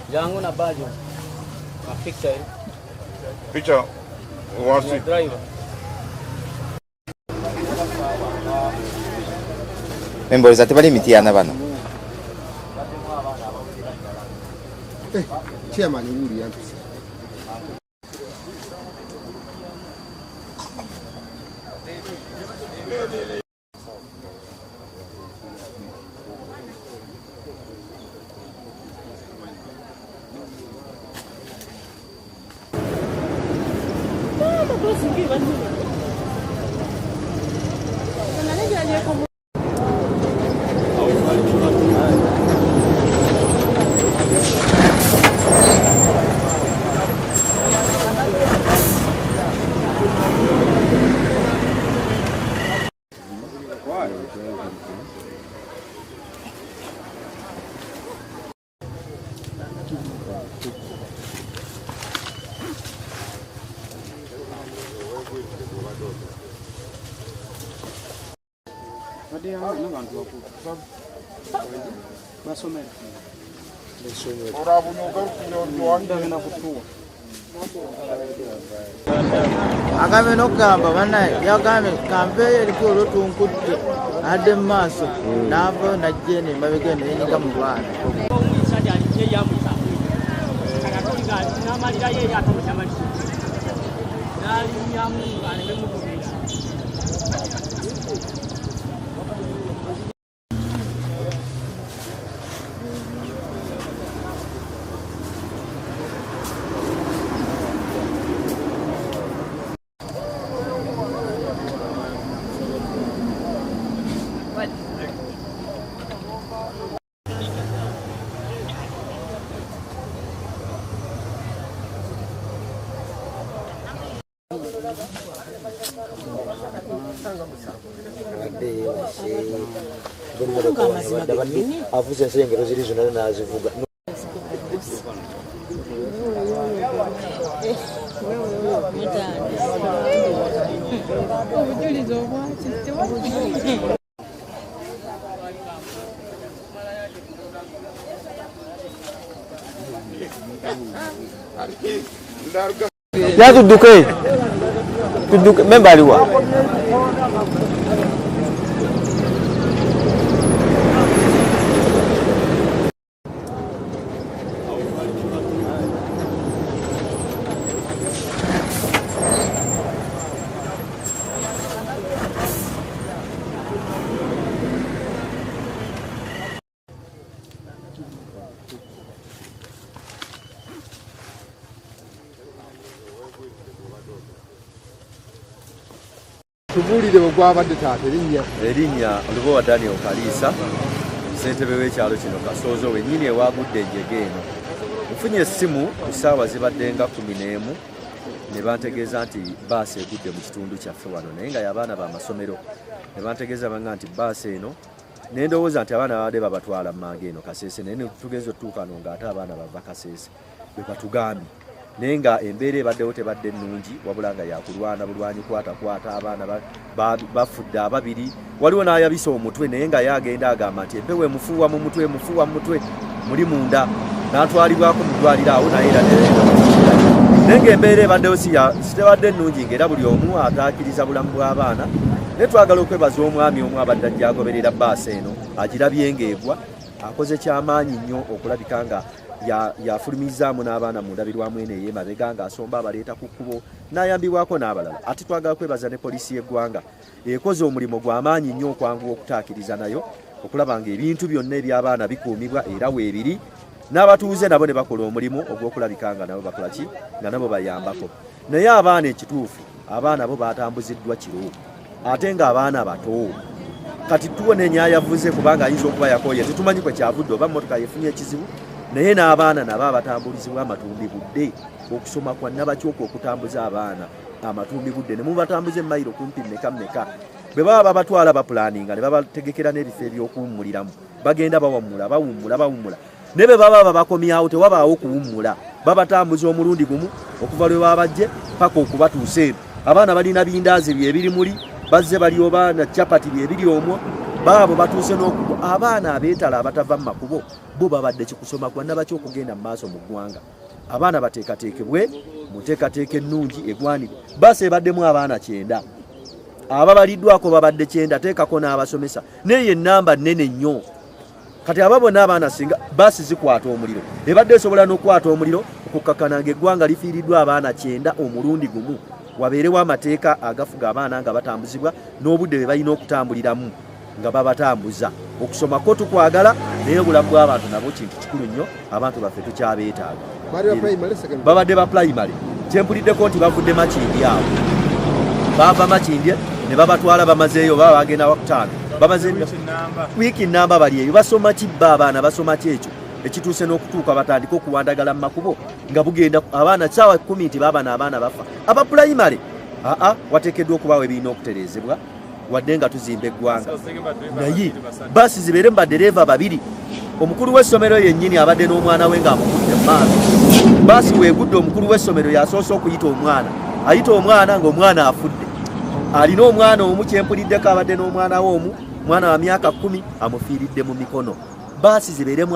Jangan nak baju. Picture. Picture. Wasi. Driver. Members ate bali mitiana bano. Chairman yuri yantu. Agame nokugamba bana yagambe kampeeyo eriko olwotunkutte adde mu maaso n'ava najje ne mbabega neyinika mu baana avuze ensengero ziri zonna n'azivuga ya tudduke memba aliwa tubulire ogwabadde taata erinnya Olubowa Daniel Kaliisa ssentebe w'ekyalo kino Kasoozo wennyini ewaagudde enjege eno nfunye essimu ku ssaawa zibadde nga 11 ne bantegeeza nti baasi egudde mu kitundu kyaffe wano naye nga y'abaana b'amasomero ne bantegeeza banga nti baasi eno ne ndowooza nti abaana babadde babatwala mu manga eno Kaseese naye ne tugeze otutuukano ng'ate abaana bava Kaseese bwe batugambye naye nga embeera ebaddewo tebadde nnungi wabula nga yakulwana bulwanyi kwata abaana bafudde ababiri waliwo n'ayabisa omutwe naye nga yagenda agamba nti empewo emufuuwa mu mutwe muli munda n'atwalibwako mu ddwaliro awo naye era naye nga embeera ebaddewo sitebadde nnungi ng'era buli omu ataakiriza bulamu bw'abaana naye twagala okwebaza omwami omu abadde ajja agoberera baasi eno agirabye ng'egwa akoze kyamaanyi nnyo okulabika nga yafulumizaamu n'abaana mu ndabirwamu eno ey'emabega ng'asomba abaleeta ku kkubo n'ayambibwako n'abalala ate twagala kwebaza ne poliisi y'eggwanga ekoze omulimu gw'amaanyi nnyo okwanguwa okutaakiriza nayo okulaba ng'ebintu byonna eby'abaana bikuumibwa era weebiri n'abatuuze nabo ne bakola omulimu ogw'okulabika nga nabo bakola ki nga nabo bayambako naye abaana ekituufu abaana bo batambuziddwa kiro ate ng'abaana bato kati tuwonenya ayavuze kubanga ayinza okuba yakooye tetumanyi kwe kyavudde oba mmotoka yefunye ekizibu naye n'abaana nabo abatambulizibwa amatumbi budde okusoma kwa nabakyoka okutambuza abaana amatumbi budde ne mubatambuza emmayiro kumpi mmeka bwe baba babatwala bapulaninga ne babategekera n'ebifo ebyokuwummuliramu bagenda bawummula ne bwe baba babakomyawo tewabaawo kuwummula babatambuza omulundi gumu okuva lwe babajje paka okubatuusa eno abaana balina bindaazi byebiri muli bazze bali obaana capati byebiri omwo baabo batuuse n'okugwa abaana abeetala abatava mu makubo bo babadde kikusoma kwa nabaki okugenda mu maaso mu ggwanga abaana bateekateekebwe mu nteekateeka ennungi egwanire baasi ebaddemu abaana 9 ababaliddwako babadde 9 teekako n'abasomesa naye ennamba nnene nnyo kati aba bonna abaana singa baasi zikwata omuliro ebadde esobola n'okwata omuliro okukkakananga eggwanga lifiiriddwa abaana 9 omulundi gumu wabeerewo amateeka agafuga abaana nga batambuzibwa n'obudde bwe balina okutambuliramu nga babatambuza okusoma ko tukwagala naye obulamu bw'abantu nabo kintu kikulu nnyo abantu baffe tukyabeetaaga babadde ba primary kyempuliddeko nti bavudde Makindye awo bava Makindye ne babatwala bamazeeyo baba bagenda wakutaano bamaze wiiki namba bali eyo basoma kibba abaana basoma kyekyo ekituuse n'okutuuka batandika okuwandagala mu makubo nga bugenda abaana ssaawa 10 nti baabana abaana bafa aba primary wateekeddwa okubaawo ebiina okutereezebwa wadde nga tuzimba eggwanga naye baasi zibeere mu badereeva 2 omukulu w'essomero yennyini abadde n'omwana we ng'amukudde mu maaso baasi weegudde omukulu w'essomero yasoose okuyita omwana ayita omwana ng'omwana afudde alina omwana omu kyempuliddeko abadde n'omwana we omu mwana wa myaka 10 amufiiridde mu mikono baasi zibeeremu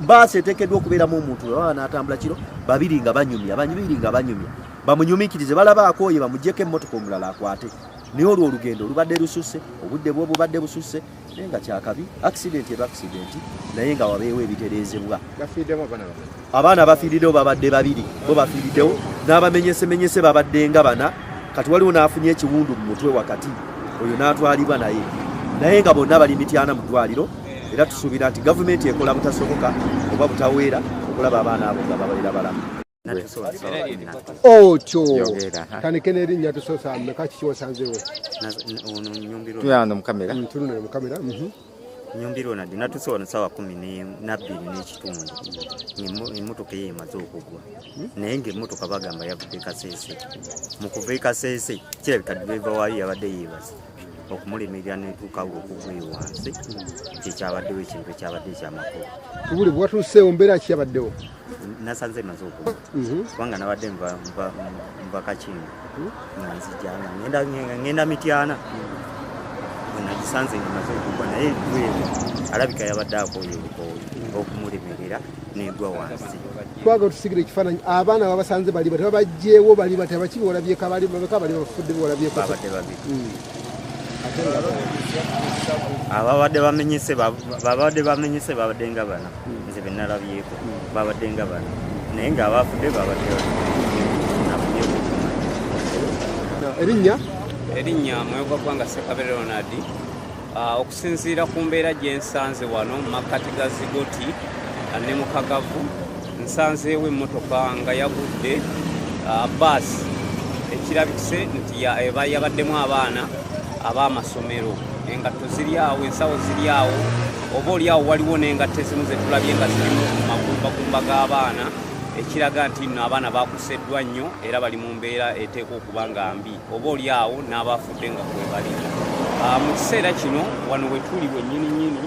baasi eteekeddwa okubeeramu omuntu bwe baba n'atambula kiro 2 nga banyumya bamunyumikirize balaba akooye bamugyeko emmotoka omulala akwate naye olwo olugendo olubadde lususse obudde bwe bubadde bususse naye nga kyakabi accident naye nga wabeewo ebitereezebwa abaana bafiiriddewo babadde 2 bo bafiiriddewo n'abamenyesemenyese babadde nga 4 kati waliwo n'afunye ekiwundu mu mutwe wakati oyo n'atwalibwa naye nga bonna bali mityana mu ddwaliro era tusuubira nti gavumenti ekola butasoboka oba butaweera okulaba abaana abo nga babalira balamu otyo kanekene erinnya tusosa meka kiki wasanzeewo tuyanda mukamera tunune mukamera nyumbiro nadi natusoona sawa 12 n'ekitundu emmotoka ye emaze okugwa naye ng'emmotoka bagamba yavudde Kasese mu kuva e Kasese kirabika driva waayo yabadde yeebase okumulemerera netuukawo okugwa wansi kyekyabaddewo ekintu ekyabadde ekyamakulu tubuli bwatuuseewo mbeera ki yabaddewo nasanze emaze okugwa kubanga nabadde nva Kakindu nga nzijana ngenda mityana nagisanze ngemaze okugwa naye alabika yabadde akooye okumulemerera negwa wansi twaga tusigire ekifaananyi abaana babasanze bali tebabajjeewo bali tebakibi olabyeko bali bafudde olabyeko babadde babiri ababadde bamenyese babadde nga 4 nze be nalabyeko babadde nga 4 naye ng'abafudde babadde erinnya Mweyoga Gwanga Ssekabere Ronald okusinziira ku mbeera gye nsanze wano mu makkati ga Zigoti ne mu Kagavu nsanzeewo emmotoka nga yagudde baasi ekirabikise nti yabaddemu abaana ab'amasomero engatto ziri awo ensawo ziri awo oba oli awo waliwo n'engatto ezimu ze tulabye nga zirimu magumbagumba g'abaana ekiraga nti nno abaana bakuseddwa nnyo era bali mu mbeera eteekwa okuba nga mbi oba oli awo n'abafudde nga kwe bali mu kiseera kino wano we tuli wennyininyini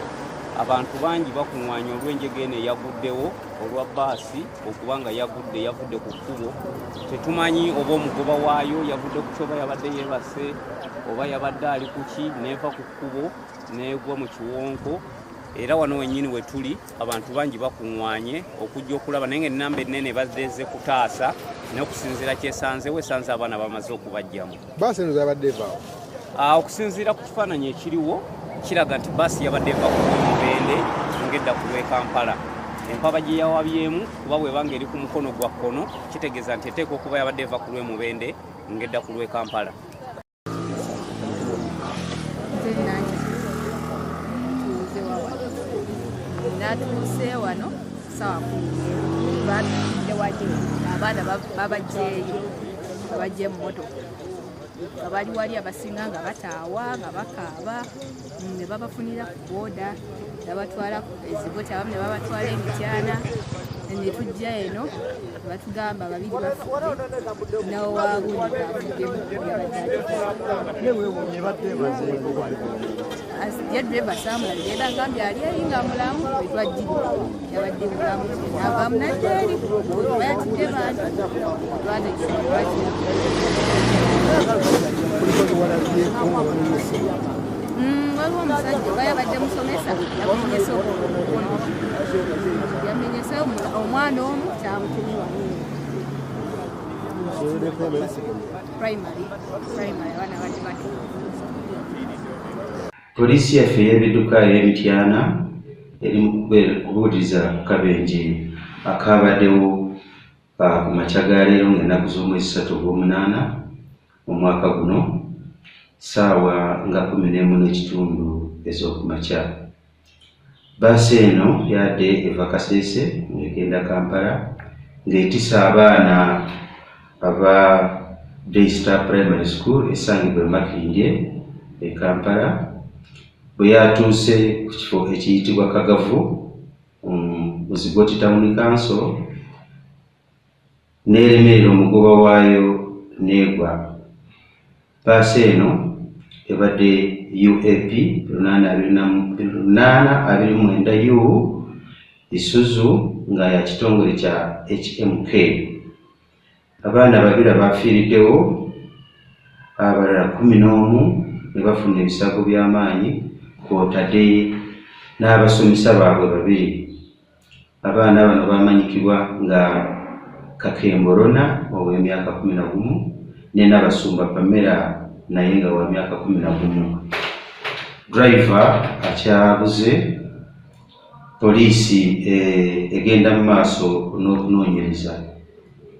abantu bangi bakuŋŋaanya olw'enjega eno eyaguddewo olwa baasi okuba nga yavudde ku kkubo tetumanyi oba omugoba waayo yavudde ku kyoba yabadde yeebase oba yabadde ali ku ki neeva ku kkubo neegwa mu kiwonko era wano wennyini we tuli abantu bangi bakuŋŋaanye okujja okulaba naye ng'ennamba ennene bazze kutaasa n'okusinziira kyesanzewo esanze abaana bamaze okubajjamu baasi eno zabadde evaawo okusinziira ku kifaananyi ekiriwo kiraga nti baasi yabadde eva ku Mubende ngedda ku lw'e Kampala empaba gye yawabyemu kuba bwebanga eri ku mukono gwa kkono kitegeeza nti eteekwa okuba yabadde eva ku lw'e Mubende ngedda ku lw'e Kampala natuuse wano sawa batudde wajje abaana babajjeeyo babajje mu motoka nga bali wali abasinga nga bataawa nga bakaaba ne babafunira ku booda nabatwala ezigoti abamu ne babatwala emityana ne tujja eno batugamba babiri bafudde nawo wagundi ye dreva samulabira era ngambye ali eyinga mulamu wetwajjire yabadde mulamu navaamu najjeeri bayatidde bantu twategeera waliwo omusajja bayabadde musomesa yamenyesa omukono yamenyesa omwana omu kyamutumiwa primary abaana bali bato. Poliisi yaffe y'ebidduka ey'Emityana eri mu kubuuliriza ku kabenje akaabaddewo ku makya ga leero ng'ennaku z'omwezi 3 Ogw'omunaana mu mwaka guno ssaawa nga 11:30 ez'okumakya. Bbaasi eno yadde eva Kasese ng'egenda Kampala ng'etisa abaana aba Daystar Primary School esangibwa e Makindye e Kampala bwe yatuuse ku kifo ekiyitibwa Kagavu mu Zigoti Town Council n'eremerera omugoba waayo n'egwa. Bbaasi eno ebadde UAP 829U Isuzu nga ya kitongole kya HMK. Abaana babiri abafiiriddewo, abalala 11 ne bafuna ebisago by'amaanyi kw'otadde n'abasomesa baabwe babiri. Abaana bano bamanyikibwa nga Kakemborona ow'emyaka 11 ne Nabasumba Pamela naye nga wa myaka 11. Driver akyabuze, poliisi egenda mu maaso n'okunoonyereza.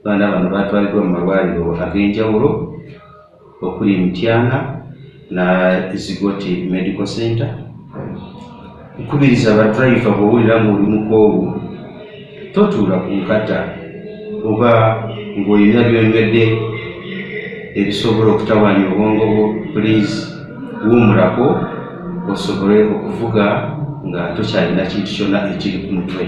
Abaana bano batwaliddwa mu malwaliro ag'enjawulo okuli Mityana na Zigoti Medical Center. Nkubiriza abadriver bw'owulira ng'oli mukoowu totuula ku nkata oba ng'olina byonywedde ebisobola okutawaanya obwongo bwo, please wuumulako osobole okuvuga nga tokyalina kintu kyonna ekiri ku mutwe.